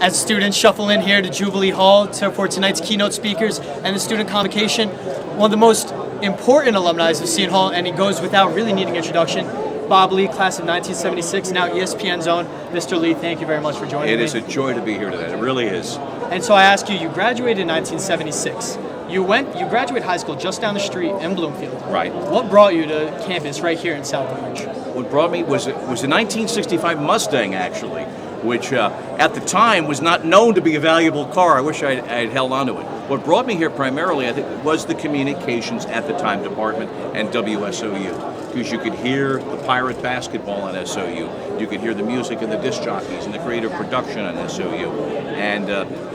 As students shuffle in here to Jubilee Hall for tonight's keynote speakers and the student convocation, one of the most important alumni of Seton Hall, and he goes without really needing introduction, Bob Lee, class of 1976, now ESPN Zone. Mr. Lee, thank you very much for joining me. It is a joy to be here today. It really is. And so I ask you, you graduated in 1976. You graduated high school just down the street in Bloomfield. Right. What brought you to campus right here in South Orange? What brought me was a 1965 Mustang, actually, which at the time was not known to be a valuable car. I wish I'd held on to it. What brought me here primarily, I think, was the communications at the time department and WSOU. Because you could hear the Pirate basketball at SOU. You could hear the music and the disc jockeys and the creative production at SOU. And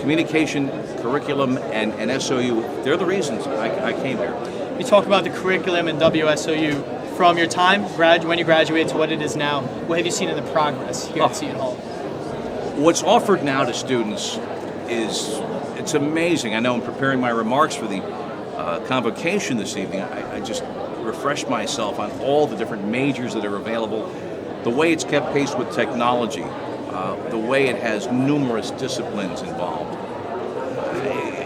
communication, curriculum, and SOU, they're the reasons I came here. You talk about the curriculum in WSOU from your time, when you graduated to what it is now. What have you seen in the progress here at Seton Hall? What's offered now to students it's amazing. I know in preparing my remarks for the convocation this evening, I just refreshed myself on all the different majors that are available, the way it's kept pace with technology, the way it has numerous disciplines involved.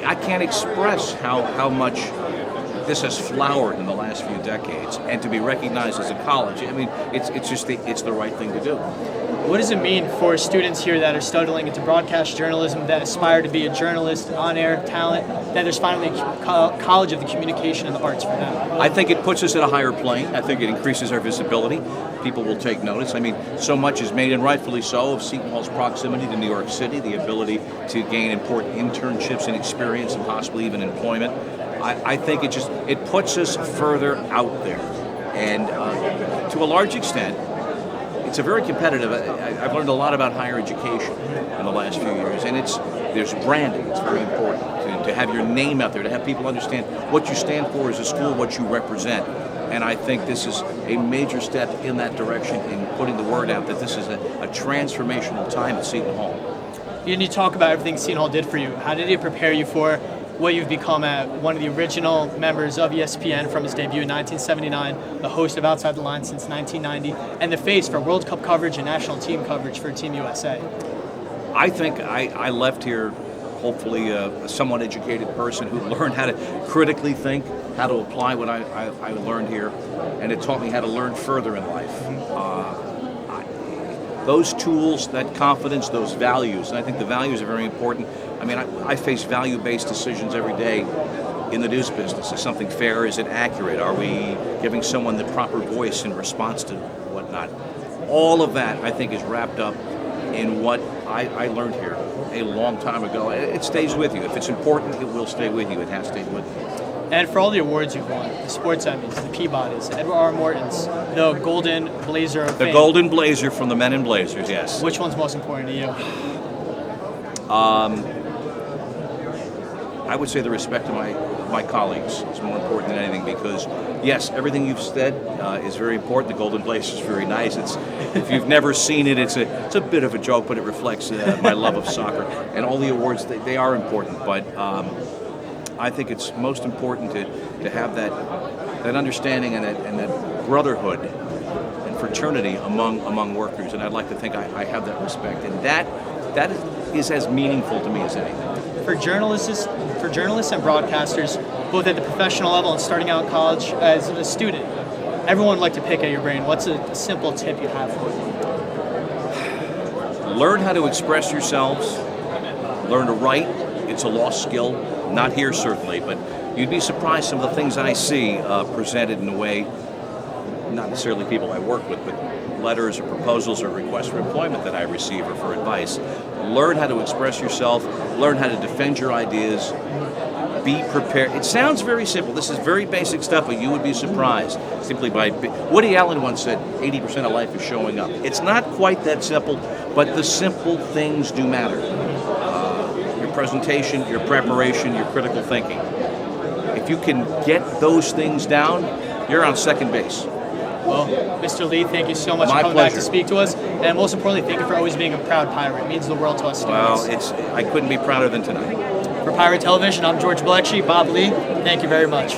I can't express how much this has flowered in the last few decades, and to be recognized as a college, I mean, it's the right thing to do. What does it mean for students here that are studying into broadcast journalism, that aspire to be a journalist, on-air talent, that there's finally a college of the communication and the arts for them? I think it puts us at a higher plane. I think it increases our visibility. People will take notice. I mean, so much is made, and rightfully so, of Seton Hall's proximity to New York City, the ability to gain important internships and experience and possibly even employment. I think it puts us further out there. And to a large extent, it's a very competitive. I've learned a lot about higher education in the last few years, and there's branding. It's very important to have your name out there, to have people understand what you stand for as a school, what you represent. And I think this is a major step in that direction in putting the word out that this is a transformational time at Seton Hall. You talk about everything Seton Hall did for you. How did it prepare you for what you've become one of the original members of ESPN from its debut in 1979, the host of Outside the Line since 1990, and the face for World Cup coverage and national team coverage for Team USA? I think I left here hopefully a somewhat educated person who learned how to critically think, how to apply what I learned here, and it taught me how to learn further in life. Those tools, that confidence, those values, and I think the values are very important. I mean, I face value-based decisions every day in the news business. Is something fair? Is it accurate? Are we giving someone the proper voice in response to whatnot? All of that, I think, is wrapped up in what I learned here a long time ago. It stays with you. If it's important, it will stay with you. It has stayed with you. And for all the awards you've won, the Sports Emmys, the Peabodys, Edward R. Mortons, the Golden Blazer of Fame. The Golden Blazer from the Men in Blazers, yes. Which one's most important to you? I would say the respect of my colleagues is more important than anything, because, yes, everything you've said is very important. The Golden Blazer is very nice. If you've never seen it, it's a bit of a joke, but it reflects my love of soccer. And all the awards, they are important, but I think it's most important to have that understanding and that brotherhood and fraternity among workers. And I'd like to think I have that respect, and that is as meaningful to me as anything. For journalists and broadcasters, both at the professional level and starting out in college as a student, everyone would like to pick at your brain. What's a simple tip you have for them? Learn how to express yourselves. Learn to write. It's a lost skill. Not here, certainly, but you'd be surprised some of the things I see presented in a way, not necessarily people I work with, but letters or proposals or requests for employment that I receive or for advice. Learn how to express yourself. Learn how to defend your ideas. Be prepared. It sounds very simple. This is very basic stuff, but you would be surprised simply by... Woody Allen once said, 80% of life is showing up. It's not quite that simple, but the simple things do matter. Your presentation, your preparation, your critical thinking. If you can get those things down, you're on second base. Well, Mr. Lee, thank you so much My for coming pleasure. back to speak to us. And most importantly, thank you for always being a proud Pirate. It means the world to us students. Well, I couldn't be prouder than tonight. For Pirate Television, I'm George Blacksheep. Bob Lee, thank you very much.